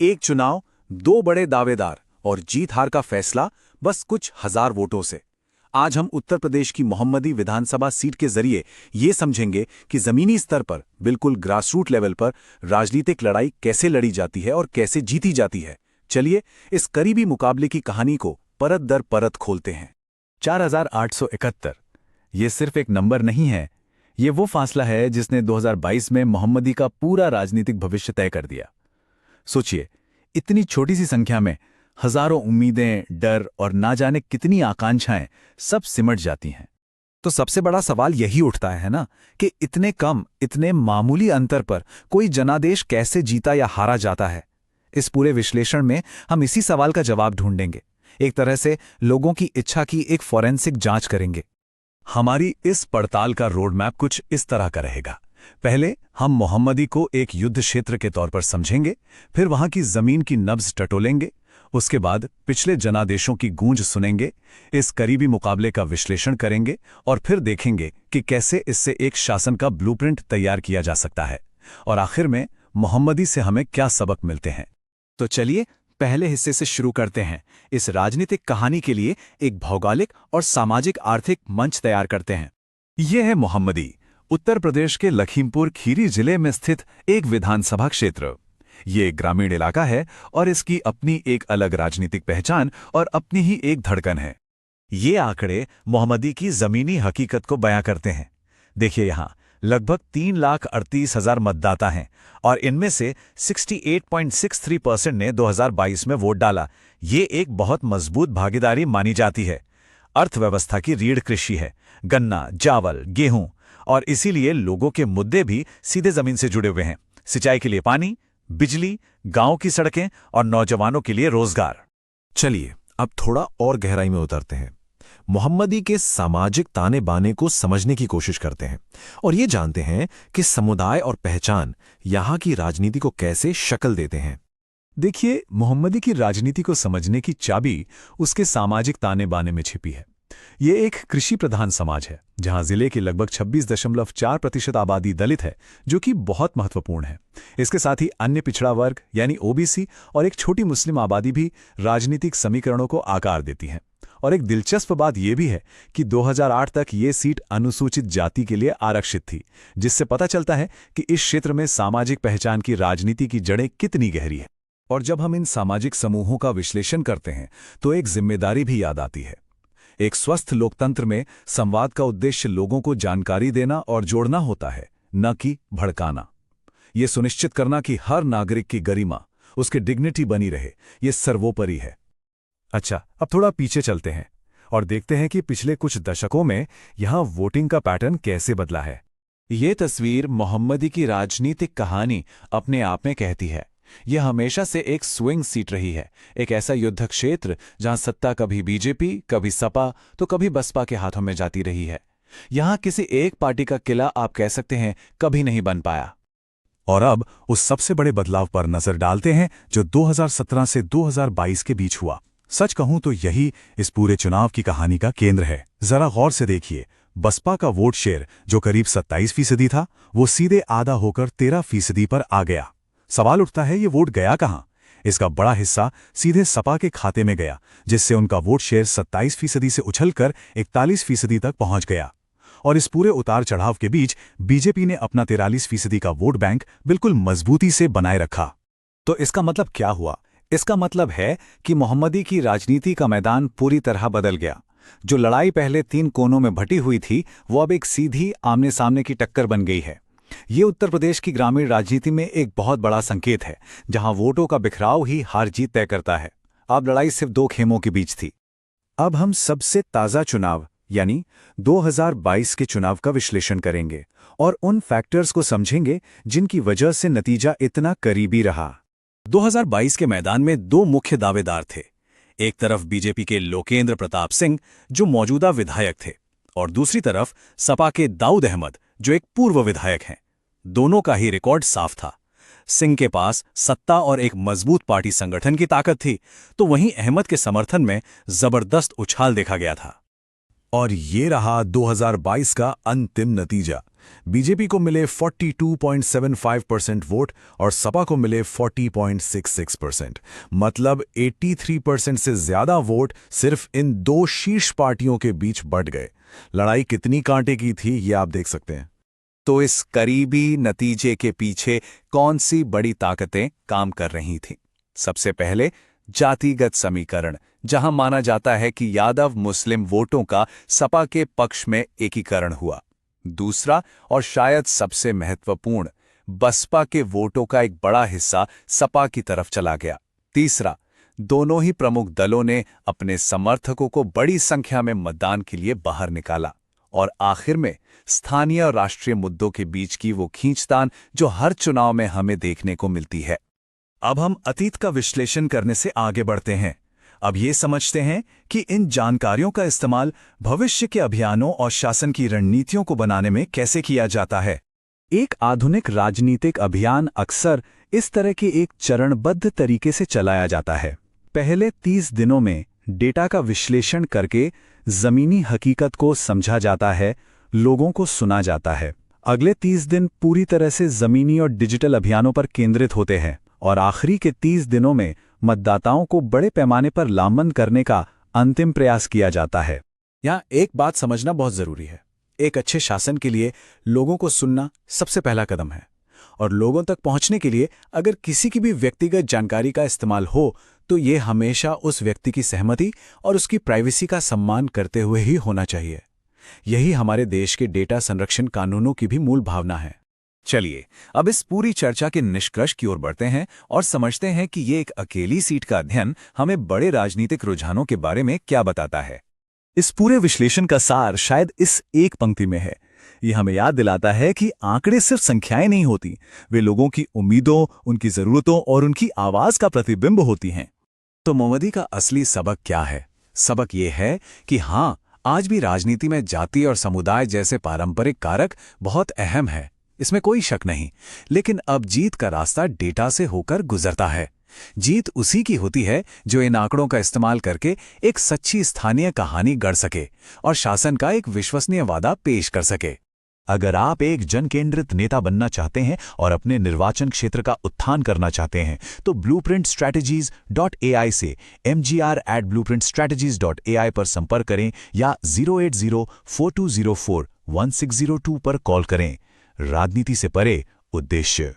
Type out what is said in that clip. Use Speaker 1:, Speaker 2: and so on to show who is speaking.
Speaker 1: एक चुनाव, दो बड़े दावेदार और जीत हार का फैसला बस कुछ हजार वोटों से। आज हम उत्तर प्रदेश की मोहम्मदी विधानसभा सीट के जरिए ये समझेंगे कि जमीनी स्तर पर, बिल्कुल ग्रासरूट लेवल पर राजनीतिक लड़ाई कैसे लड़ी जाती है और कैसे जीती जाती है। चलिए इस करीबी मुकाबले की कहानी को परत दर परत खोलते हैं। 4871 ये सिर्फ एक नंबर नहीं है, ये वो फासला है जिसने 2022 में मोहम्मदी का पूरा राजनीतिक भविष्य तय कर दिया। सोचिए, इतनी छोटी सी संख्या में हजारों उम्मीदें, डर और ना जाने कितनी आकांक्षाएं सब सिमट जाती हैं। तो सबसे बड़ा सवाल यही उठता है ना कि इतने कम, इतने मामूली अंतर पर कोई जनादेश कैसे जीता या हारा जाता है। इस पूरे विश्लेषण में हम इसी सवाल का जवाब ढूंढेंगे। एक तरह से लोगों की इच्छा की एक फॉरेंसिक जांच करेंगे। हमारी इस पड़ताल का रोड मैप कुछ इस तरह का रहेगा। पहले हम मोहम्मदी को एक युद्ध क्षेत्र के तौर पर समझेंगे, फिर वहां की जमीन की नब्ज टटोलेंगे, उसके बाद पिछले जनादेशों की गूंज सुनेंगे, इस करीबी मुकाबले का विश्लेषण करेंगे और फिर देखेंगे कि कैसे इससे एक शासन का ब्लूप्रिंट तैयार किया जा सकता है। और आखिर में मोहम्मदी से हमें क्या सबक मिलते हैं। तो चलिए पहले हिस्से से शुरू करते हैं। इस राजनीतिक कहानी के लिए एक भौगोलिक और सामाजिक आर्थिक मंच तैयार करते हैं। यह है मोहम्मदी, उत्तर प्रदेश के लखीमपुर खीरी जिले में स्थित एक विधानसभा क्षेत्र। ये एक ग्रामीण इलाका है और इसकी अपनी एक अलग राजनीतिक पहचान और अपनी ही एक धड़कन है। ये आंकड़े मोहम्मदी की जमीनी हकीकत को बयां करते हैं। देखिए यहाँ लगभग 3,38,000 मतदाता हैं और इनमें से 68.63% ने 2022 में वोट डाला। ये एक बहुत मजबूत भागीदारी मानी जाती है। अर्थव्यवस्था की रीढ़ कृषि है, गन्ना, चावल, गेहूं, और इसीलिए लोगों के मुद्दे भी सीधे जमीन से जुड़े हुए हैं। सिंचाई के लिए पानी, बिजली, गांव की सड़कें और नौजवानों के लिए रोजगार। चलिए अब थोड़ा और गहराई में उतरते हैं। मोहम्मदी के सामाजिक ताने बाने को समझने की कोशिश करते हैं और ये जानते हैं कि समुदाय और पहचान यहां की राजनीति को कैसे शक्ल देते हैं। देखिए, मोहम्मदी की राजनीति को समझने की चाबी उसके सामाजिक ताने बाने में छिपी है। ये एक कृषि प्रधान समाज है जहां जिले की लगभग 26.4% आबादी दलित है, जो कि बहुत महत्वपूर्ण है। इसके साथ ही अन्य पिछड़ा वर्ग यानी ओबीसी और एक छोटी मुस्लिम आबादी भी राजनीतिक समीकरणों को आकार देती हैं। और एक दिलचस्प बात यह भी है कि 2008 तक ये सीट अनुसूचित जाति के लिए आरक्षित थी, जिससे पता चलता है कि इस क्षेत्र में सामाजिक पहचान की राजनीति की जड़ें कितनी गहरी है। और जब हम इन सामाजिक समूहों का विश्लेषण करते हैं तो एक जिम्मेदारी भी याद आती है। एक स्वस्थ लोकतंत्र में संवाद का उद्देश्य लोगों को जानकारी देना और जोड़ना होता है, न कि भड़काना। यह सुनिश्चित करना कि हर नागरिक की गरिमा, उसकी डिग्निटी बनी रहे, यह सर्वोपरि है। अच्छा, अब थोड़ा पीछे चलते हैं और देखते हैं कि पिछले कुछ दशकों में यहां वोटिंग का पैटर्न कैसे बदला है। ये तस्वीर मोहम्मदी की राजनीतिक कहानी अपने आप में कहती है। यह हमेशा से एक स्विंग सीट रही है, एक ऐसा युद्ध क्षेत्र जहां सत्ता कभी बीजेपी, कभी सपा तो कभी बसपा के हाथों में जाती रही है। यहां किसी एक पार्टी का किला आप कह सकते हैं कभी नहीं बन पाया। और अब उस सबसे बड़े बदलाव पर नजर डालते हैं जो 2017 से 2022 के बीच हुआ। सच कहूं तो यही इस पूरे चुनाव की कहानी का केंद्र है। जरा गौर से देखिए, बसपा का वोट शेयर जो करीब 27% था, वो सीधे आधा होकर 13% पर आ गया। सवाल उठता है, ये वोट गया कहां? इसका बड़ा हिस्सा सीधे सपा के खाते में गया, जिससे उनका वोट शेयर 27% से उछलकर 41% तक पहुंच गया। और इस पूरे उतार चढ़ाव के बीच बीजेपी ने अपना 43% का वोट बैंक बिल्कुल मजबूती से बनाए रखा। तो इसका मतलब क्या हुआ? इसका मतलब है कि मोहम्मदी की राजनीति का मैदान पूरी तरह बदल गया। जो लड़ाई पहले 3 कोनों में भटी हुई थी, वो अब एक सीधी आमने सामने की टक्कर बन गई है। ये उत्तर प्रदेश की ग्रामीण राजनीति में एक बहुत बड़ा संकेत है, जहां वोटों का बिखराव ही हार जीत तय करता है। अब लड़ाई सिर्फ 2 खेमों के बीच थी। अब हम सबसे ताजा चुनाव यानी 2022 के चुनाव का विश्लेषण करेंगे और उन फैक्टर्स को समझेंगे जिनकी वजह से नतीजा इतना करीबी रहा। 2022 के मैदान में 2 मुख्य दावेदार थे। एक तरफ बीजेपी के लोकेंद्र प्रताप सिंह, जो मौजूदा विधायक थे, और दूसरी तरफ सपा के दाऊद अहमद, जो एक पूर्व विधायक हैं। दोनों का ही रिकॉर्ड साफ था। सिंह के पास सत्ता और एक मजबूत पार्टी संगठन की ताकत थी, तो वहीं अहमद के समर्थन में जबरदस्त उछाल देखा गया था। और ये रहा 2022 का अंतिम नतीजा। बीजेपी को मिले 42.75% वोट और सपा को मिले 40.66%। मतलब 83% से ज्यादा वोट सिर्फ इन दो शीर्ष पार्टियों के बीच बंट गए। लड़ाई कितनी कांटे की थी ये आप देख सकते हैं।
Speaker 2: तो इस करीबी नतीजे के पीछे कौन सी बड़ी ताकतें काम कर रही थीं? सबसे पहले जातिगत समीकरण, जहां माना जाता है कि यादव मुस्लिम वोटों का सपा के पक्ष में एकीकरण हुआ। दूसरा और शायद सबसे महत्वपूर्ण, बसपा के वोटों का एक बड़ा हिस्सा सपा की तरफ चला गया। तीसरा, दोनों ही प्रमुख दलों ने अपने समर्थकों को बड़ी संख्या में मतदान के लिए बाहर निकाला। और आखिर में स्थानीय और राष्ट्रीय मुद्दों के बीच की वो खींचतान जो हर चुनाव में हमें देखने को मिलती है।
Speaker 1: अब हम अतीत का विश्लेषण करने से आगे बढ़ते हैं। अब ये समझते हैं कि इन जानकारियों का इस्तेमाल भविष्य के अभियानों और शासन की रणनीतियों को बनाने में कैसे किया जाता है। एक आधुनिक राजनीतिक अभियान अक्सर इस तरह के एक चरणबद्ध तरीके से चलाया जाता है। पहले 30 दिनों में डेटा का विश्लेषण करके जमीनी हकीकत को समझा जाता है, लोगों को सुना जाता है। अगले 30 दिन पूरी तरह से जमीनी और डिजिटल अभियानों पर केंद्रित होते हैं और आखिरी के 30 दिनों में मतदाताओं को बड़े पैमाने पर लामबंद करने का अंतिम प्रयास किया जाता है। यहाँ एक बात समझना बहुत जरूरी है। एक अच्छे शासन के लिए लोगों को सुनना सबसे पहला कदम है, और लोगों तक पहुंचने के लिए अगर किसी की भी व्यक्तिगत जानकारी का इस्तेमाल हो तो ये हमेशा उस व्यक्ति की सहमति और उसकी प्राइवेसी का सम्मान करते हुए ही होना चाहिए। यही हमारे देश के डेटा संरक्षण कानूनों की भी मूल भावना है।
Speaker 2: चलिए अब इस पूरी चर्चा के निष्कर्ष की ओर बढ़ते हैं और समझते हैं कि ये एक अकेली सीट का अध्ययन हमें बड़े राजनीतिक रुझानों के बारे में क्या बताता है।
Speaker 1: इस पूरे विश्लेषण का सार शायद इस एक पंक्ति में है। ये हमें याद दिलाता है कि आंकड़े सिर्फ संख्याएं नहीं होती, वे लोगों की उम्मीदों, उनकी जरूरतों और उनकी आवाज का प्रतिबिंब होती हैं। तो मोमबत्ती का असली सबक क्या है? सबक ये है कि हाँ, आज भी राजनीति में जाति और समुदाय जैसे पारंपरिक कारक बहुत अहम है, इसमें कोई शक नहीं। लेकिन अब जीत का रास्ता डेटा से होकर गुजरता है। जीत उसी की होती है जो इन आंकड़ों का इस्तेमाल करके एक सच्ची स्थानीय कहानी गढ़ सके और शासन का एक विश्वसनीय वादा पेश कर सके। अगर आप एक जन केंद्रित नेता बनना चाहते हैं और अपने निर्वाचन क्षेत्र का उत्थान करना चाहते हैं तो blueprintstrategies.ai से mgr@blueprintstrategies.ai पर संपर्क करें या 08042041602 पर कॉल करें। राजनीति से परे उद्देश्य।